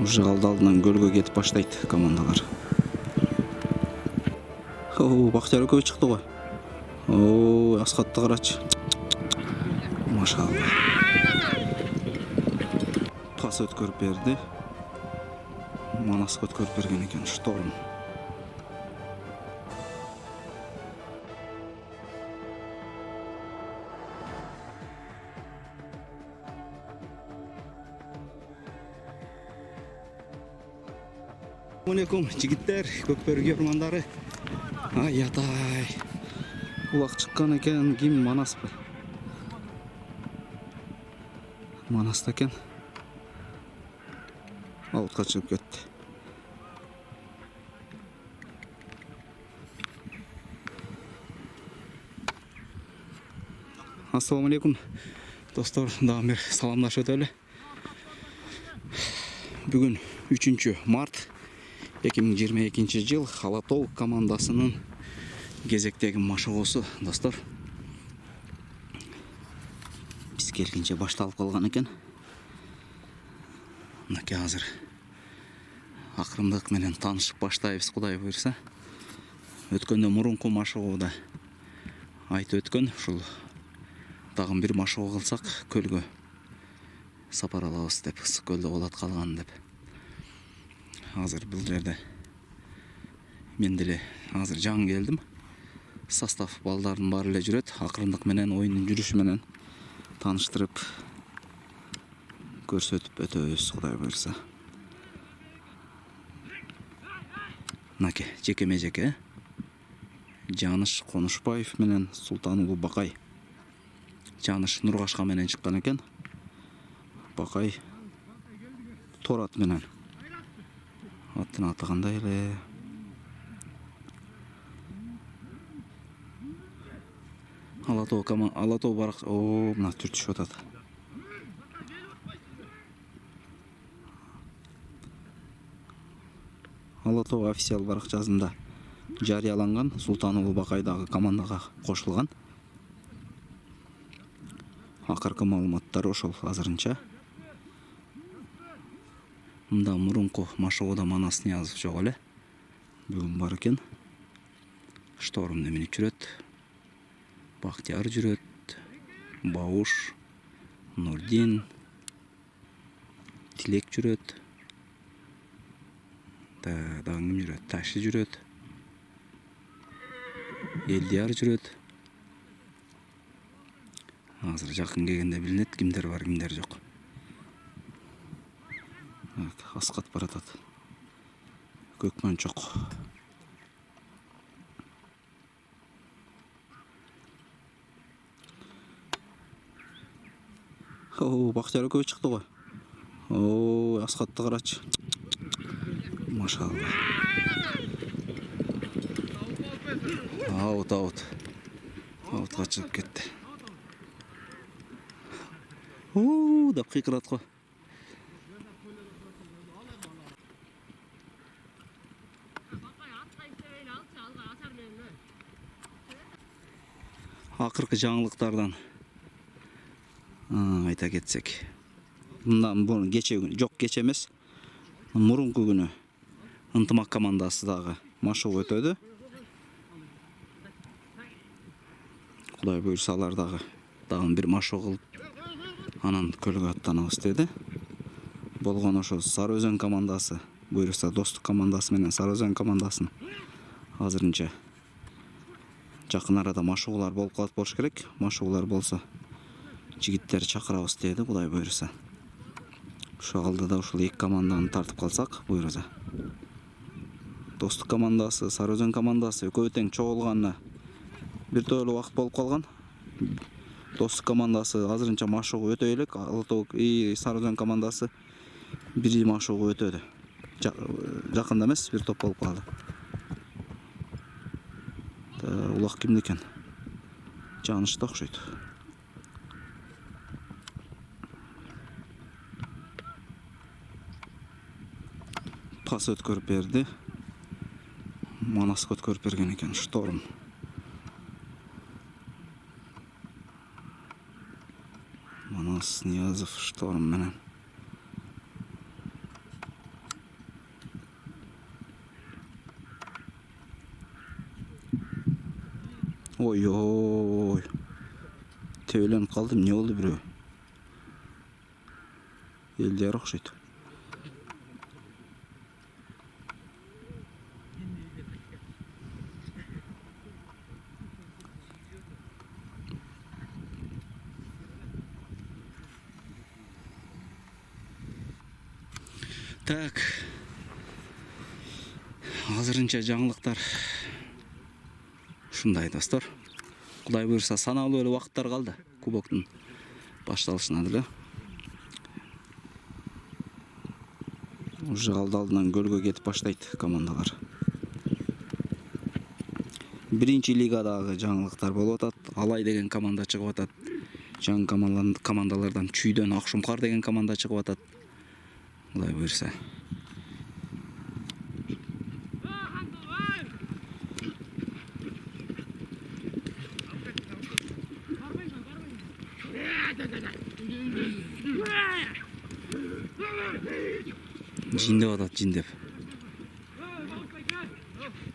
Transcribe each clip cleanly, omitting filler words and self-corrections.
Уже алдынан көлгө кетип баштайт командалар. Бактияр экөө чыкты го. Аскатты карачы. Машалла. Пас өткөрүп берди. Манаска өткөрүп берген экен Шторм. Assalamualaikum жигиттер, көкбөрү ормандары. Ай атай. Улак чыккан экен, ким Манаспы? Манаста экен. Аутка чыгып кетти. Assalamualaikum достор, дагы бир саламдашып өтөлү. Бүгүн 3 март 2022 жыл Алатау командасынын кезектеги машыгуусу, достор. Биз келгенче башталып калган экен. Мынакей азыр акырындык менен таанышып баштайбыз, Кудай буйрса. Өткөндө мурунку машыгууда айтып өткөн, ушул дагы бир машыгуу кылсак көлгө сапар алабыз деп, ысык көлдө болот калган деп. Азыр бул жерде мен деле азыр жаңы келдим. Состав балдардын баары эле жүрөт. Акырындык менен оюндун жүрүшү менен тааныштырып көрсөтүп өтөбүз, Кудай буйрса. Мынакей жекеме жеке Жаныш Конушбаев менен Султануулу Бакай. Жаныш Нургашка менен чыккан экен. Бакай Торат менен. Атын аты кандай эле? Алатау барак. Мына түртүшүп атат. Алатау официал баракчасында жарыяланган. Султануулу Бакай дагы командага кошулган. Акыркы маалыматтар ошол азырынча. Мында мурунку машыгууда Манас Ниязов жок эле. Бүгүн бар экен. Штормду минип жүрөт. Бактияр жүрөт. Бауш, Нурдин, Тилек жүрөт. Дагы ким жүрөт? Ташы жүрөт. Элдияр жүрөт. Азыр жакын келгенде билинет кимдер бар, кимдер жок. Аскат баратат. Көкмөнчөк. Бактияр экөө чыкты го. Аскатты карачы. Машалла. Аутка чыгып кетти. Деп кыйкырат го. Акыркы жаңылыктардан айта кетсек. Мындан бул кече жок, кече эмес. Мурунку күнү Ынтымак командасы дагы машыгуу өтөдү. Кудай буйрса алар дагы бир машыгуу кылып анан көлгө аттанабыз деди. Болгон ошо Сары Өзөн командасы буйрса Достук командасы менен Сары Өзөн командасын азырынча жакын арада машыгуулар болуп калат болуш керек. Машыгуулар болсо жигиттер чакырабыз деди, Кудай буйрса. Ошо алдыда ушул эки команданы тартып калсак буйрса. Достук командасы, Сары Өзөн командасы экөө тең чогулганына бир тойлуу убакыт болуп калган. Достук командасы азырынча машыгуу өтөй элек. Алатау Сары Өзөн командасы бир машыгуу өтөдү. Жакында эмес, бир топ болуп калды. Улак кимде экен? Жанышта окшойт. Пас өткөрүп берди. Манаска өткөрүп берген экен Шторм. Манас Ниязов Шторм менен. Ой ой. Töwelenip kaldым. Ne oldu biro? Eldiar okşayt. Так. Азырынча жаңылыктар ушундай достор. Кудай буйрса саналуу эле убакыттар калды кубоктун башталышына деле. Уже алдынан көлгө кетип баштайт командалар. Биринчи лигадагы жаңылыктар болуп атат. Алай деген команда чыгып атат. Жаңы командалардан Чүйдөн Акшумкар деген команда чыгып атат. Кудай буйрса. Жиндеп атат, жиндеп.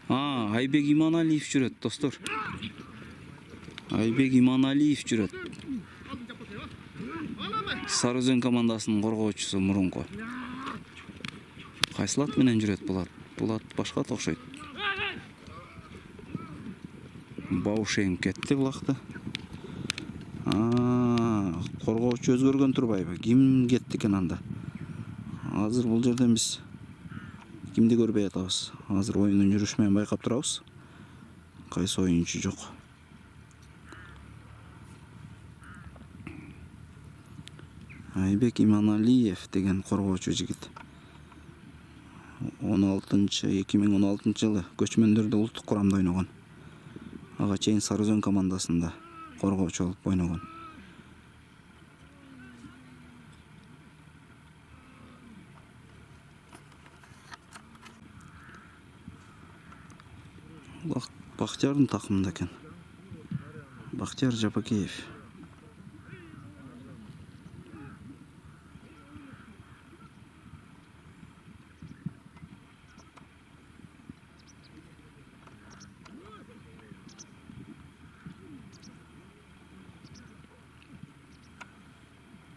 Айбек Иманалиев жүрөт, достор. Айбек Иманалиев жүрөт. Сары Өзөн командасынын коргоочусу мурунку. Кайсылат менен жүрөт Булат? Булат башка окшойт. Баушен кетти булакта. Коргоочу өзгөргөн турбайбы? Ким кетти экен анда? Азыр бул жерден биз кимди көрбөй атабыз? Азыр оюндун жүрүшү менен байкап турабыз. Кайсы оюнчу жок. Айбек Иманалиев деген коргоочу жигит. 2016 жылы көчмөндөрдө улуттук курамда ойногон. Ага чейин Сары Өзөн командасында коргоочу болуп ойногон. Бактиярдын такымында экен. Бактияр Жапакеев.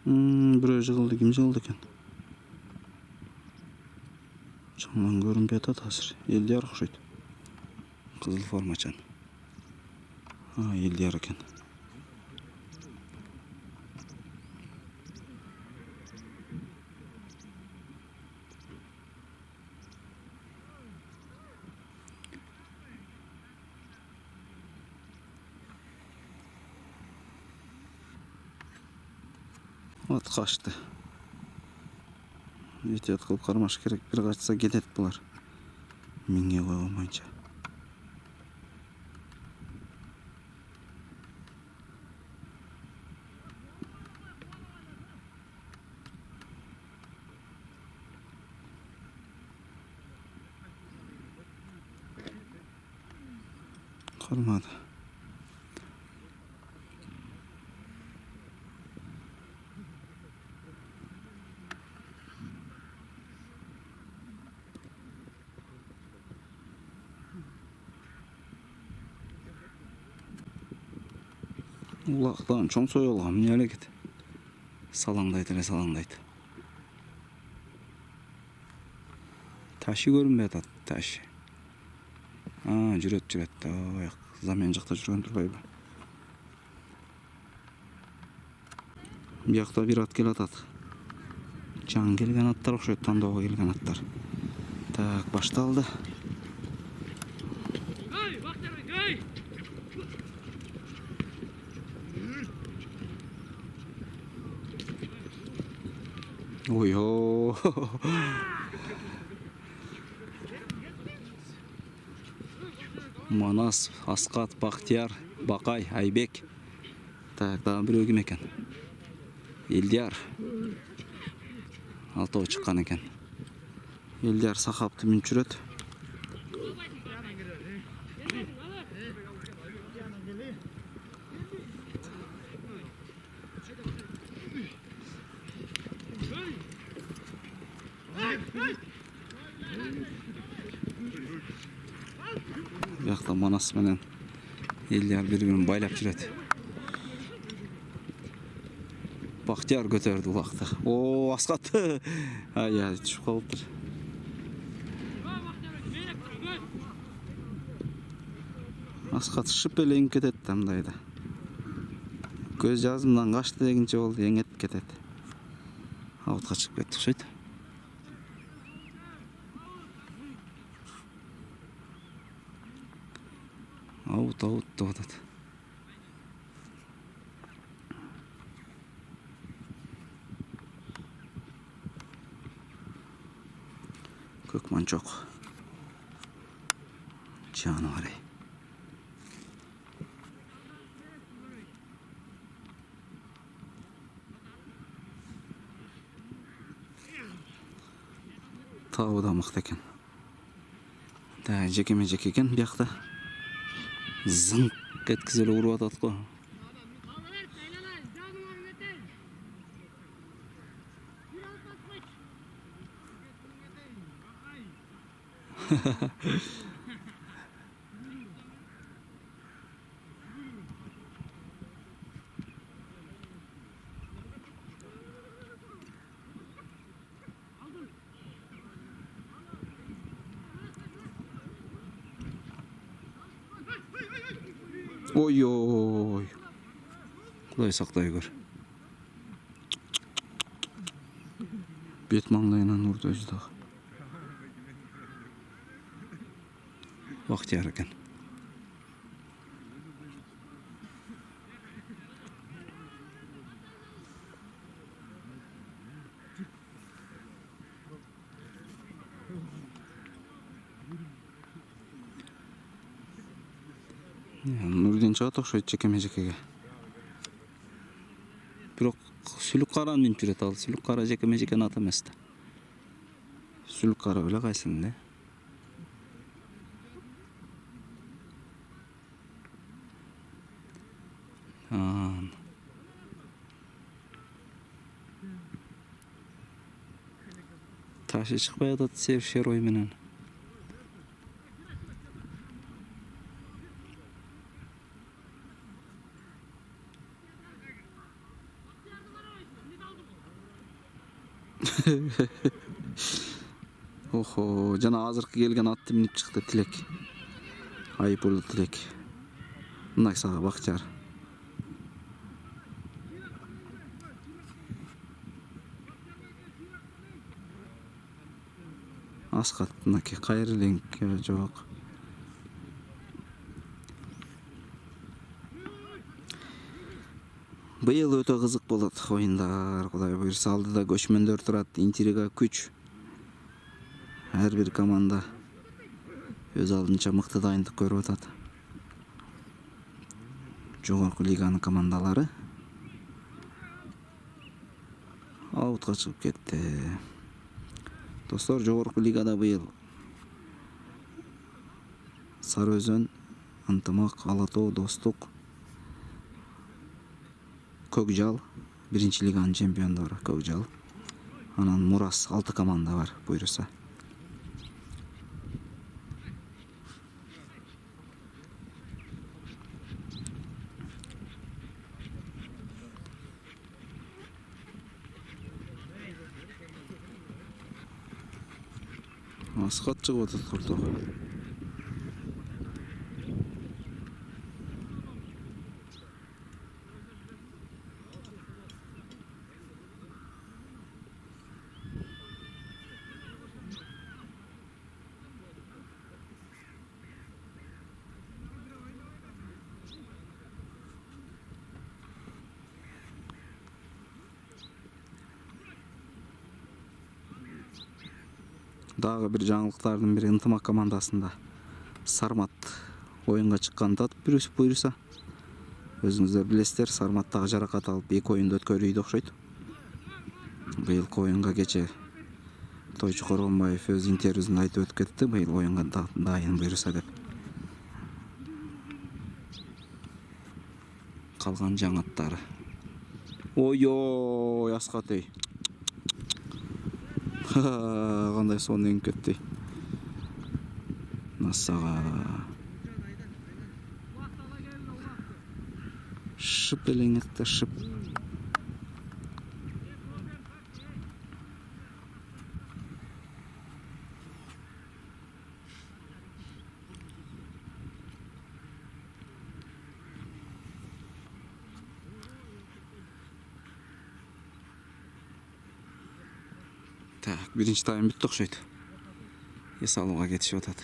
Бирөө жыгылды, ким жыгылды экен? Чаман көрүнбөй атат азыр. Элдияр окшойт. Кызыл формачан. Элдияр экен. От качты. Этият кылып кармаш керек. Бир качса кетет булар. Миңге койгонмойча. Кармады. Улактан чоң союлган эмне аракет? Салаңдайт эле салаңдайт. Ташы көрүнбөй атат, ташы. Жүрөт. Аяк замен жакта жүргөн турбайбы? Биякта бир ат келе атат. Жаңы келген аттар окшойт, тандоого келген аттар. Так, башталды. Ой-о. Манас, Аскат, Бактияр, Бакай, Айбек. Так, дагы бирөө ким экен? Элдияр. Алтоо чыккан экен. Элдияр сакапты мүнүп жүрөт. Биякта Манас менен Eller bir-birini baylap жүрөт. Бақтияр көтерді улақты. О, асқатты. Ай, түшіп қалыптыр. Асқат шып эле эңип кетет мындайда. Көз жазымдан качты дегенче болду, эңетип кетет. Аутка чыгып кетти окшойт. Аут деп атат. Көкманчок. Жаныбар. Тау да мықты екен. Да, жекеме-жеке екен бияқта. Зыңқ еткізіп ұрып атат қой. Ой-ой. Құдай сақтай көр. Бет маңдайынан ұрды өзі дағы. Бақтияр екен. Нұрден шығат оқшайды жекеме-жекеге. Бирок сүлік қараны мініп жүрет ал. Сүлік қара жекеме-жекені аты емес та. Сүлік қара біле қайсын де. Ташы шықпай атат сев шерой менен. Охо, жана азыркы келген атты минип чыкты Тилек. Айыппулду Тилек. Мындай сага Бактияр. Асқат мынакей кайрылың жок. Быйыл өтө кызык болот оюндар. Кудай буйрса алдыда көчмөндөр турат. Интрига күч. Ар бир команда өз алдынча мыкты дайындык көрүп атат. Жогорку лиганын командалары аутка чыгып кетти. Достор, жогорку лигада быйыл Сары Өзөн, Ынтымак, Ала Тоо, Достук, Көкжал, биринчи лиганын чемпиондору Көкжал. Анан Мурас 6 команда бар буйруса. Асқат чыгып атат куртуга. Дагы бир жаңылыктардын бири Ынтымак командасында Сармат оюнга чыкканды буйруса. Өзүңүздөр билесиздер, Сармат дагы жаракат алып 2 оюнду өткөрүйдү окшойт. Быйылкы оюнга кече Тойчу Коргонбаев өз интервьюсунда айтып өтүп кетти, быйыл оюнга дайын буйруса деп. Калган жаңаттары. Ой-ой, Асқат ей. Кандай сонун эңип кетти. Насага. тыршып элеңиз тыршып. Так, биринчи тайм бүтті окшойт. Эс алууга кетишип атат.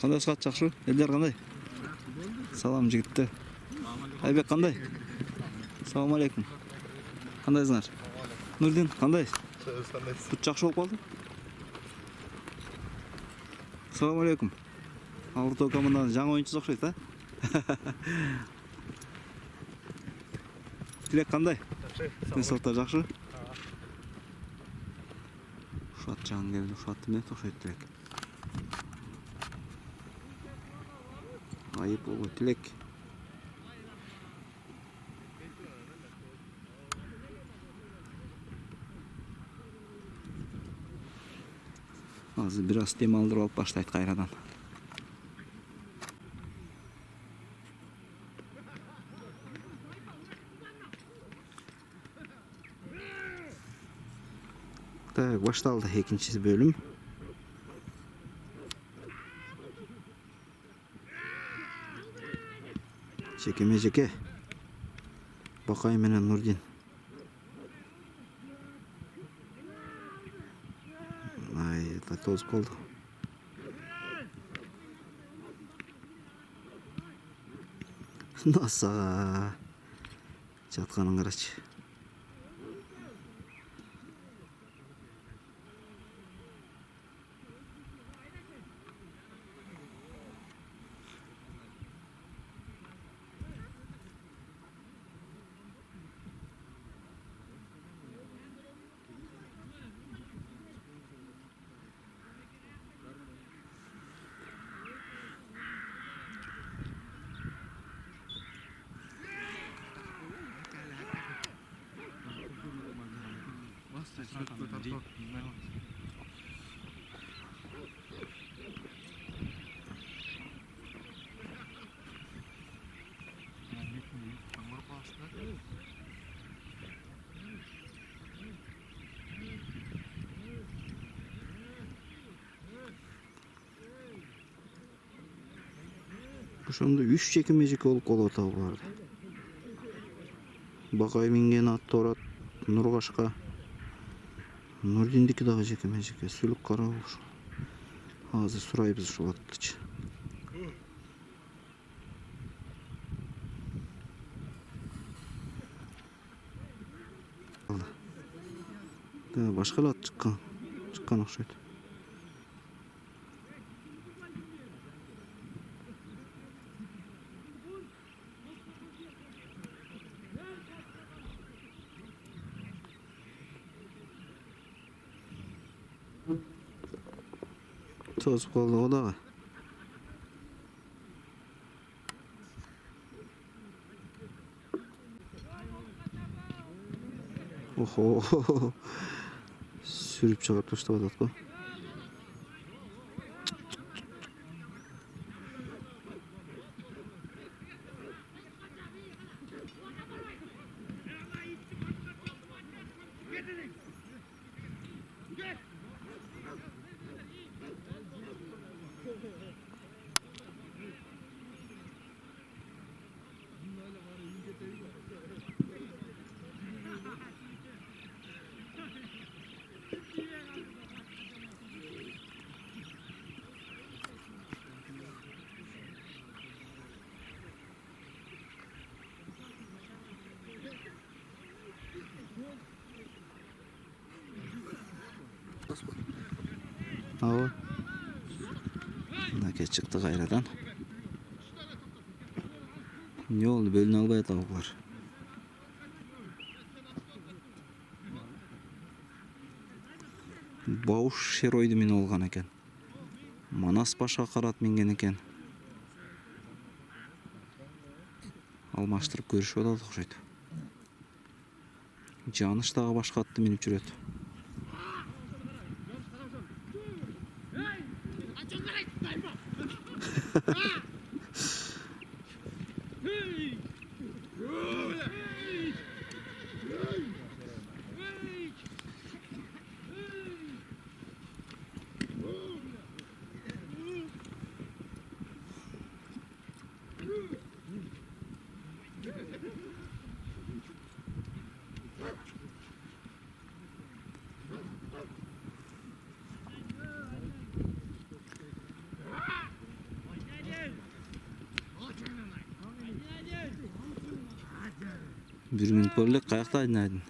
Кандай саат жакшы? Элдер кандай? Салам жигиттер. Айбек кандай? Салам алейкум. Кандайсыңар? Нурдин кандай? Тут жакшы болуп калды? Салам алейкум. Алтоо команданын жаңы оюнчусу окшойт, а? Тилек кандай? Денсаулыктар жакшы? Ушат жаңы келди, ушат эмне окшойт Тилек. Айып болбой Тилек. Азыр бир аз дем алдырып алып баштайт кайрадан. Так, башталды экинчи бөлүм. Жекеме жеке. Бакай менен Нурдин. Ай, тоз болду. Насага жатканын карачы. Ошондо 3 жекеме-жеке болуп калып атабы буларда. Бакай минген ат турат Нургашка. Нурдиндики дагы жекеме-жеке сүлүк кара болуш. Азыр сурайбыз ушул аттычы. Да, башка ат чыккан окшойт. Тозуп калды го дагы. Охо. Сүрүп чыгарып таштап атат го. Ava. Nake çıktı gayradan. Ne oldu? Bölüne albay tavuklar. Бауш шеройды мен olgan eкен. Манас башка карат минген eкен. Алмаштырып көрүшүп атат окшойт. Жаныш дагы башка атты минип жүрөт. Bir minut bölük kayakta aydın.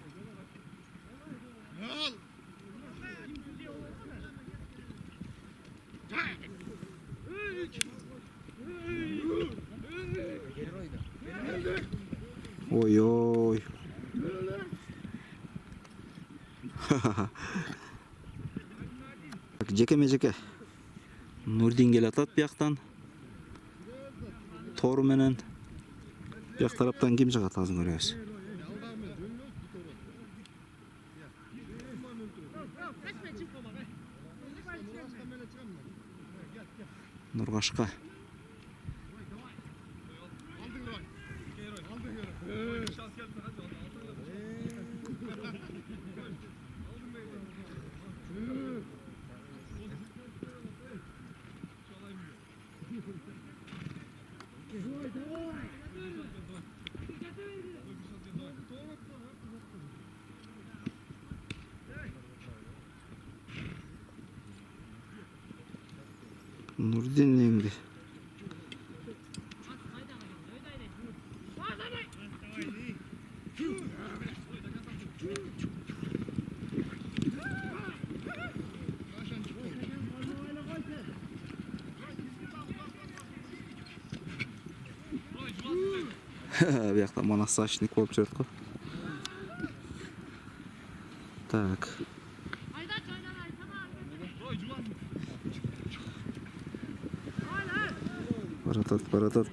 Oy oy. Jekeme jeke. Nurdin gel atat buyaktan. Toru menen. Buyak taraptan kim çıkat azın görüyoruz. Nurgaşka. Nurdin neydi? Bir yakta manassaçnik olup жүрөт го. Так. Baratат.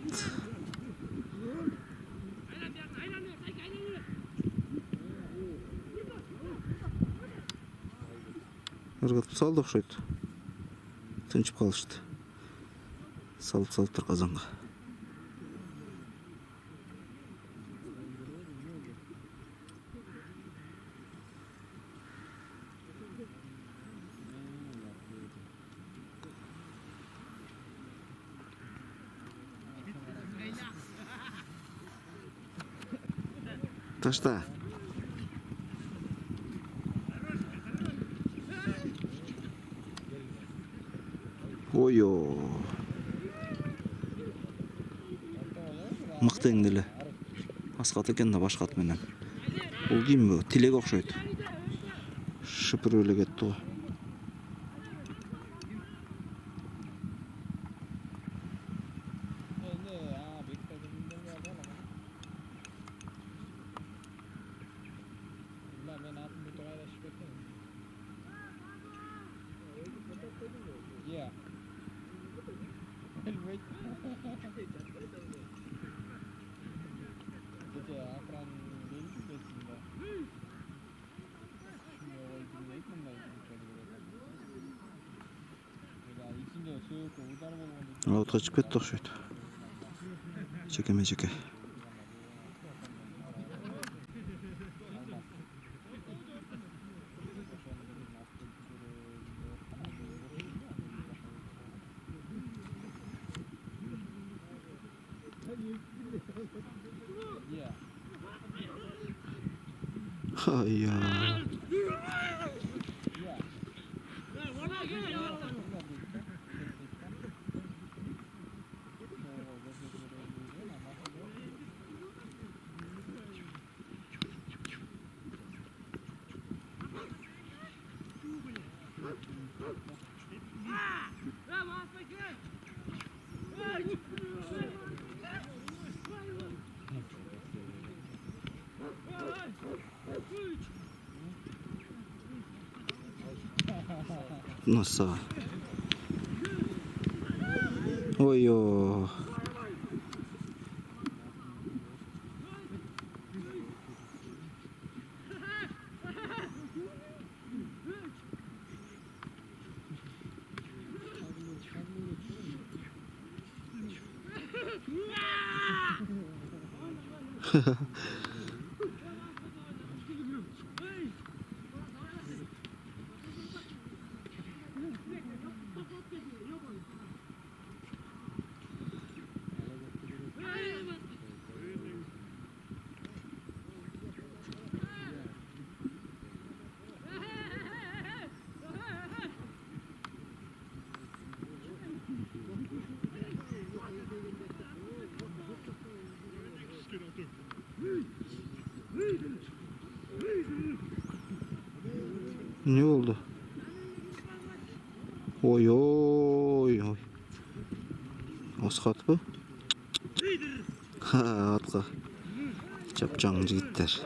Ыргытып салды окшойт. Тынчып калышты. Салып казанга. Ташта. Ой-о. Мыкты эңдели. Аскат экен да башка ат менен. Бул ким бу? Тилек окшойт. Шыпыр эле кетти го. Yeah. Отқа чыгып кетти окшойт. Жекеме жеке. Hayya. Nasıl? Oyo. Ne oldu? Oy oy oy. Askat mı? Ha, atqa. Çapçan jigitler.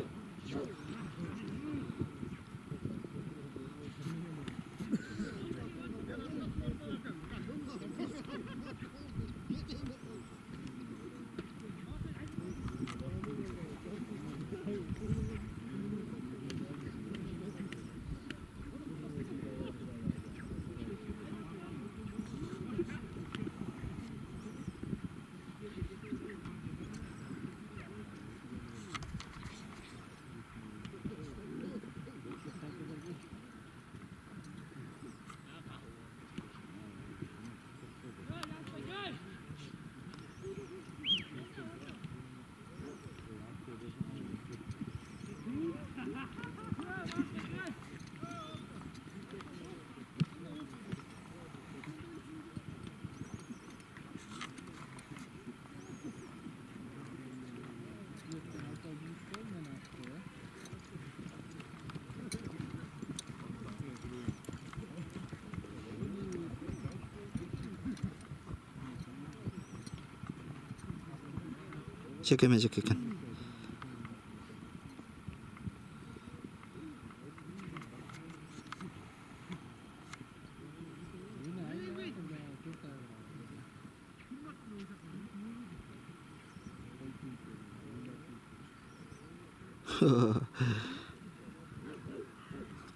Çekemeyecek eken.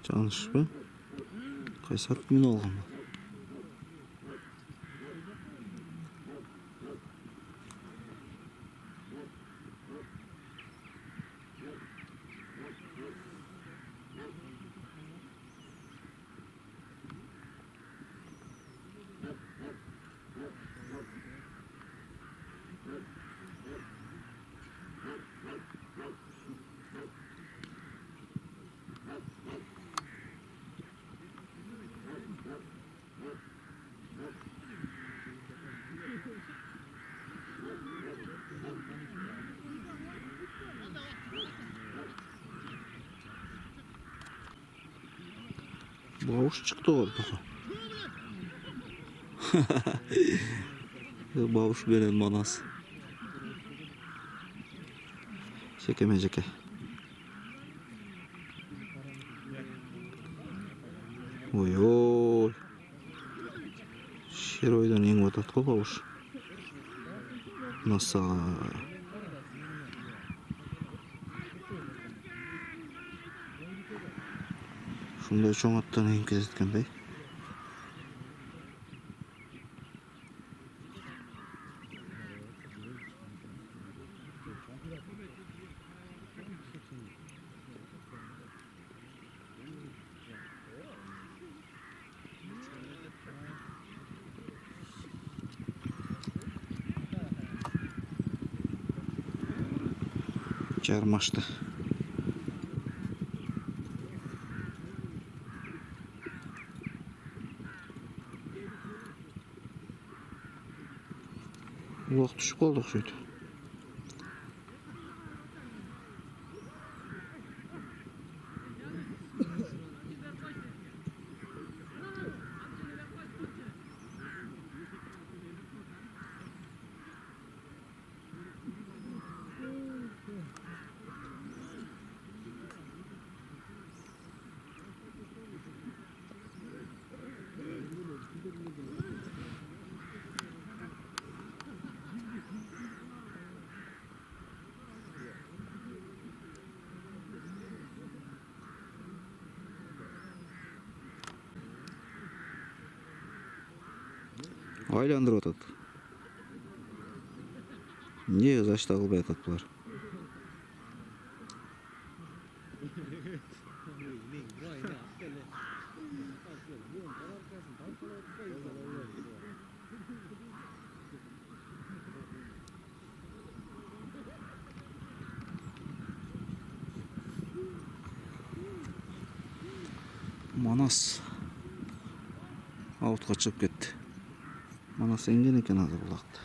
Canış mı? Kaysat mı olğan? Bavuş çıktı orada. Bavuş veren manas. Çekemeyecek. Oy oy. Şeroydan en vatatlı bavuş. Nasıl? Şunday çoğun attan en kezetkendey. Çarmaştı. Uloq düşüp kaldık şöyle. айландырып атат. Эмне зашта кылбай атат булар? Манас аутқа шығып кетті. Манас енген екен азыр бұлақты.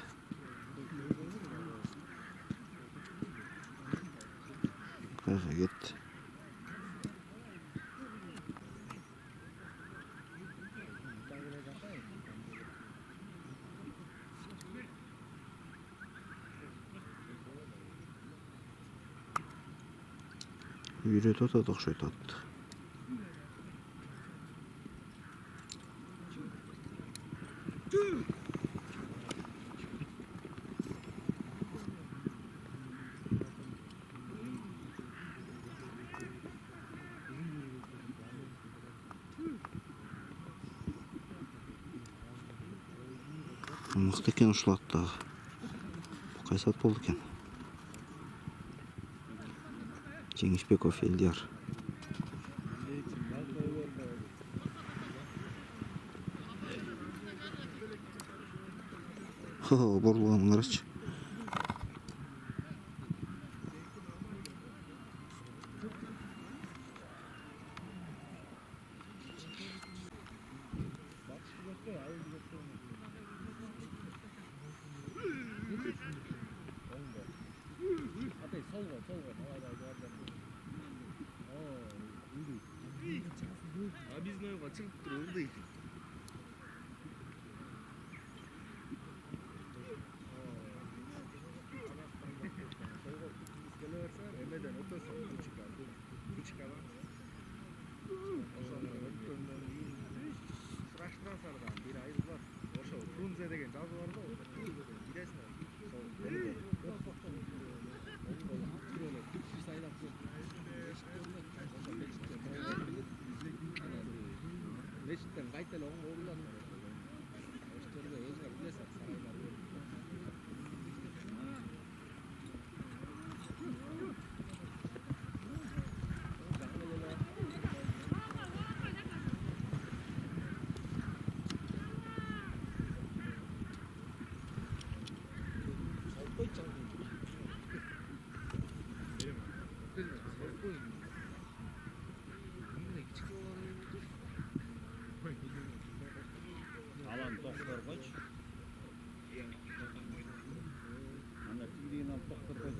Қайға кетті. Үйретіп атады, ұқсайды атты. Мықты екен ұшылады дағы. Қай сат болды екен? Жеңішбеков Елдияр. Бұрылғанын қарашы. Объездной çıkıp duruldu. Emeden otursan bu çıkar. Bu çıkar. Sıraştıran sarıdan bir ayız var. Oşo Frunze degen жазы бар да. Билесиңер. Мешіттен қайтелі оң оғылан. Өштерді өзіңер білесің, сарайлар. Alan doktor kaç? Ana tüyleğin al doktor kaç?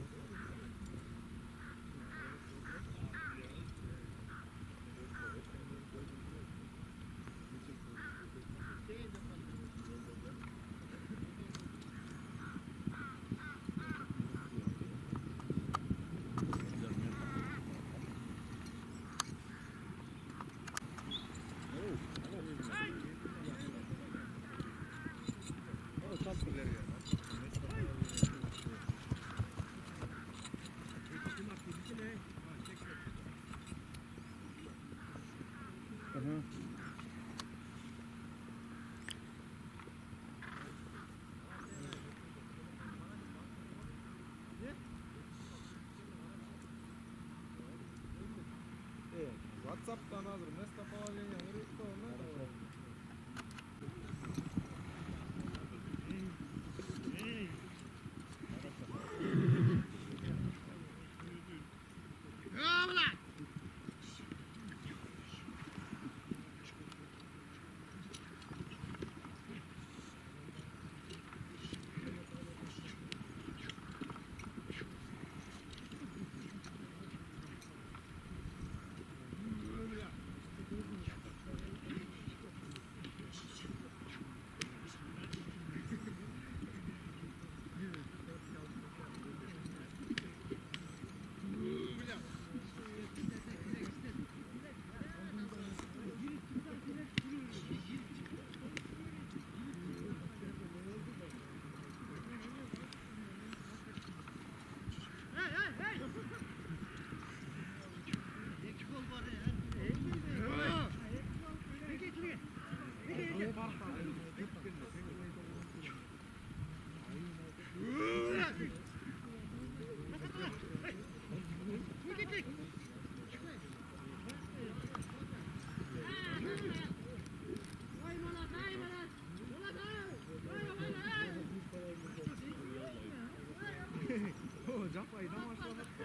WhatsApp'tan hazır место положения вырастет. Жапайы тамашалап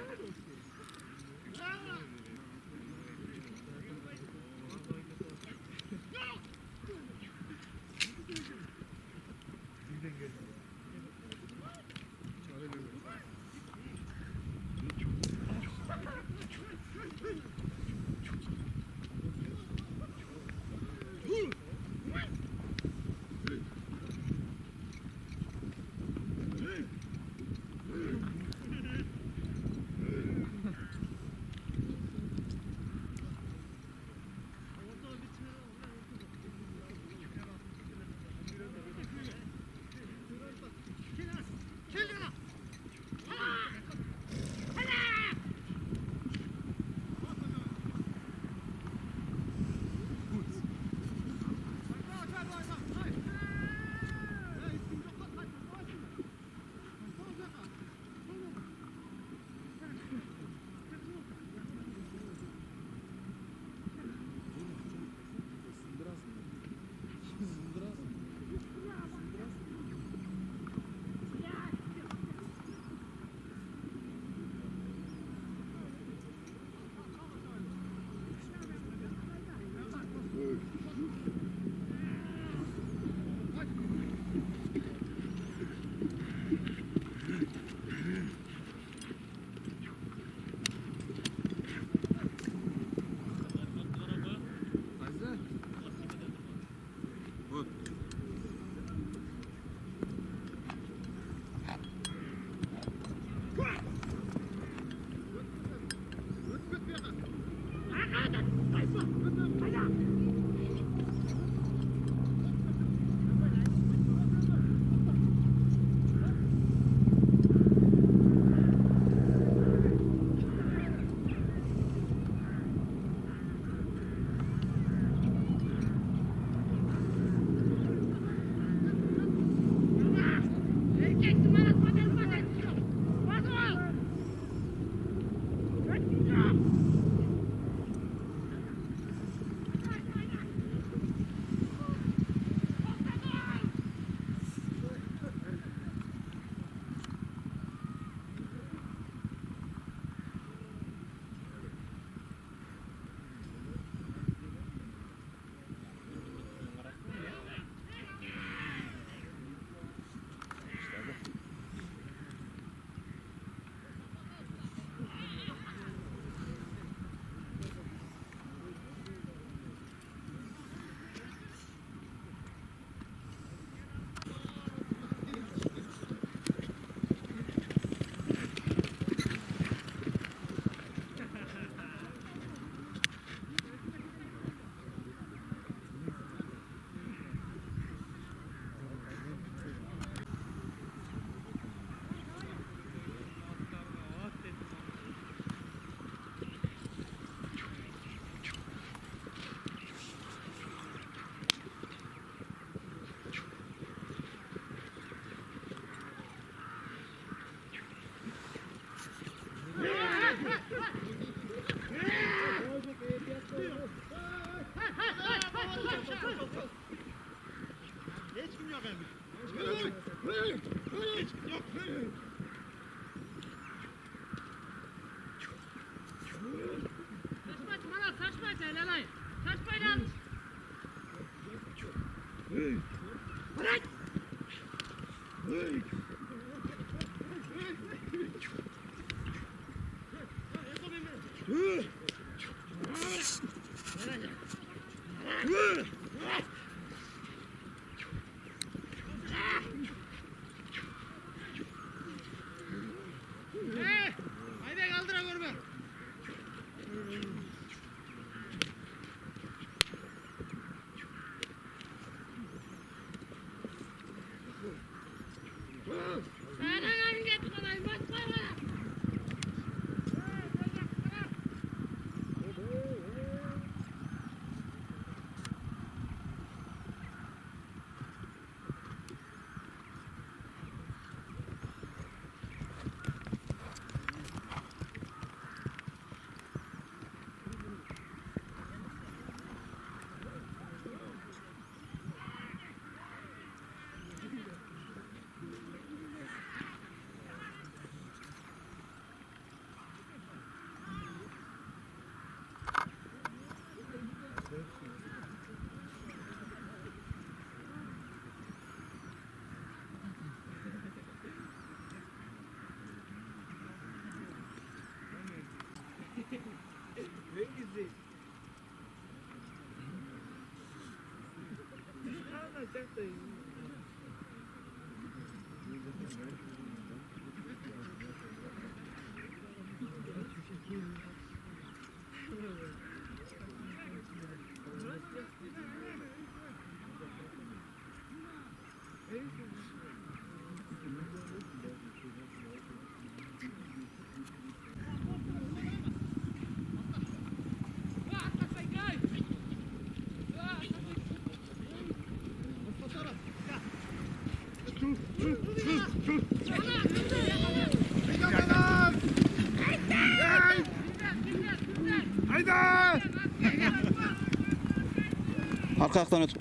Arka ayaktan öt.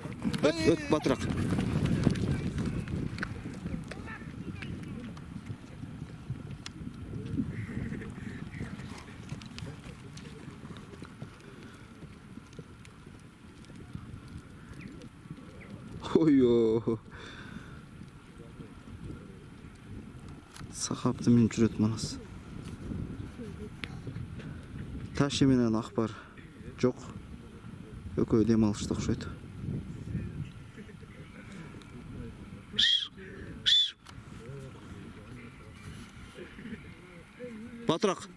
Öt batırak. Oyo. Sakapты мен жүрөт манас. Таши менен Акбар жок. Экөө дем алышты окшойт. Батырақ.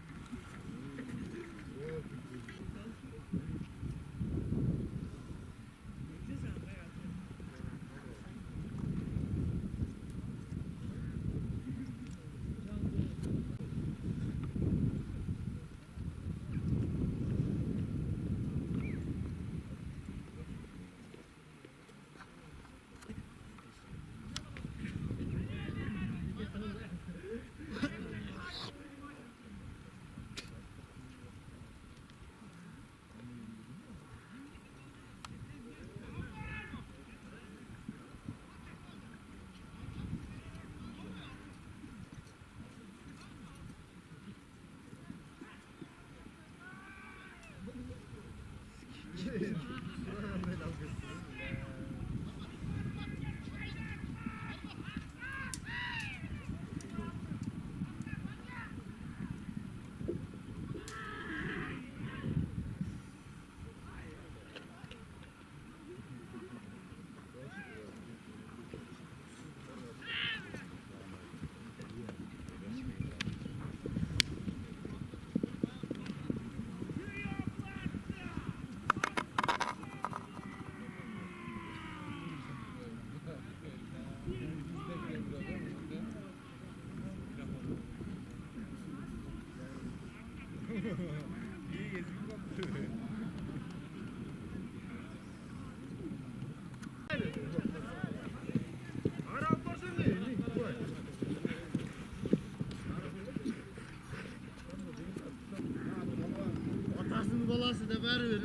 Atasının balası da verir.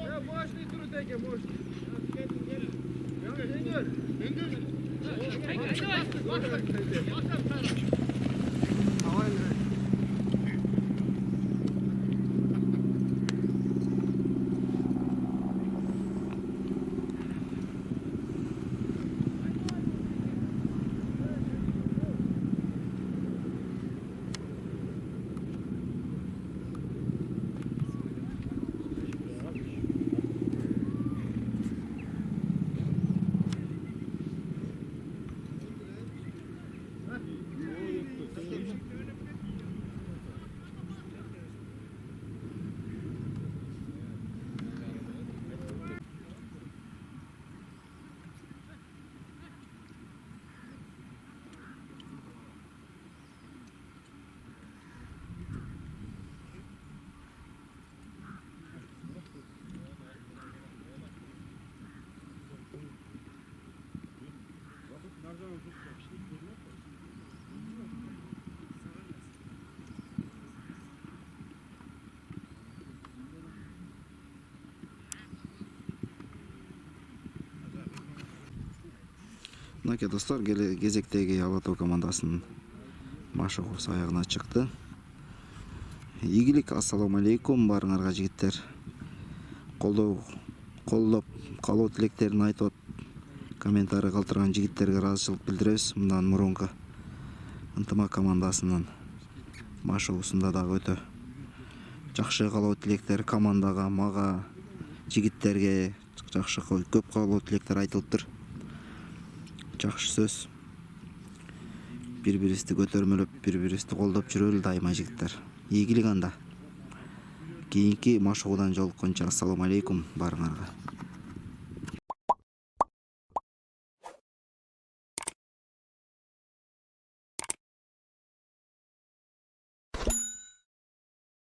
Ya moşni turu teke moşni. Ya dengör. Dengör. Мынакей достор, кезектеги Алатау командасынын машыгуусу аягына чыкты. Ийгилик, ассаламу алейкум баарыңарга жигиттер. Колдоп калуу тилектерин айтып, комментарий калтырган жигиттерге ыраазычылык билдиребиз. Мындан мурунку ынтымак командасынын машыгуусунда дагы өтө жакшы каалоо тилектер командага, мага, жигиттерге жакшы көп каалоо тилектер айтылыптыр. Жакшы сөз. Бири-бирибизди көтөрмөлөп, бири-бирибизди колдоп жүрөлү дайыма жигиттер. Ийгилик анда. Кийинки машыгуудан жолукканча ассаламу алейкум баарыңарга.